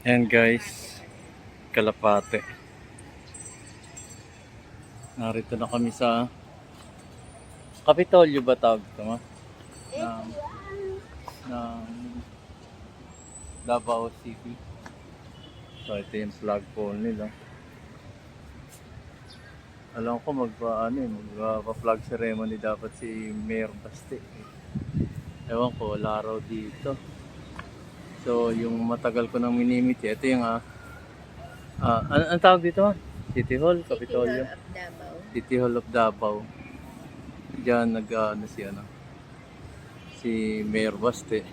Ayan guys, Kalapate. Narito na kami sa Kapitolyo ba tawag ito ma? Ng Davao City. So ito yung flagpole nila. Alam ko magpa-flag ceremony dapat si Mayor Baste. Ewan ko, wala raw dito. So yung matagal ko nang minimiti, ito yung ang tawag dito ma? City Hall, Kapitolyo. City Hall of Davao. Diyan si Mayor Baste.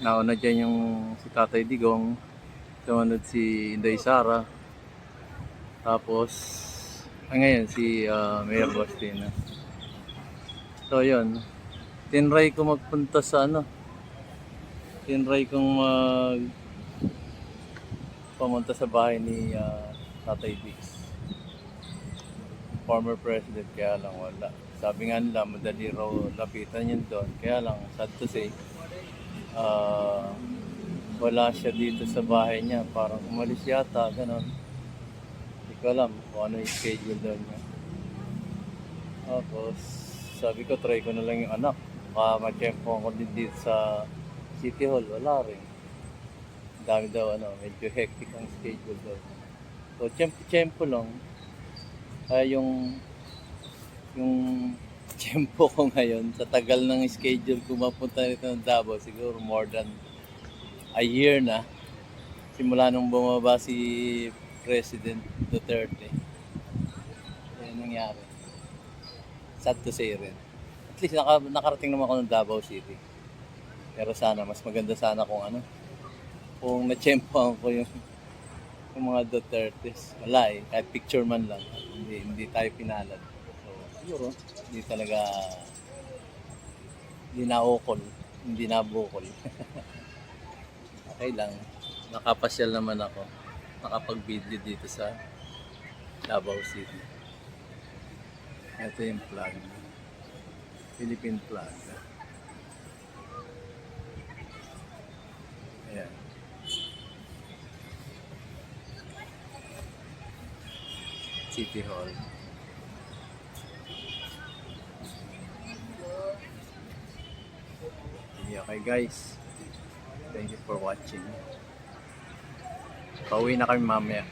Nauna dyan yung si Tatay Digong, sumunod si Inday Sara, tapos ngayon si Mayor Baste na. So yun, tinry ko magpunta sa tinry kong pumunta sa bahay ni Tatay Diggs, former president, kaya lang wala. Sabi nga nila madali raw lapitan yun doon, kaya lang sad to say wala siya dito sa bahay niya, parang umalis yata, ganon. Hindi ko alam kung ano yung schedule doon niya. Tapos sabi ko try ko na lang yung anak, baka ma-tempo ako din dito sa City Hall, wala rin. Dami daw medyo hectic ang schedule doon. So tempo lang. Yung tempo ko ngayon sa tagal ng schedule ko mapunta nito ng Davao, siguro more than a year na, simula nung bumaba si President Duterte. Yan nangyari. Sad to say rin. At least nakarating naman ako ng Davao City. Pero sana mas maganda sana kung na-tsempohan ko yung mga Dutertes. Wala kahit picture man lang, hindi tayo pinalad. So siguro hindi nabukol. Okay lang, nakapasyal naman ako, nakapag-video dito sa Davao City. Ito yung flag, Philippine flag. Ayan. City Hall. Okay guys, thank you for watching. Pauwi na kami mamaya.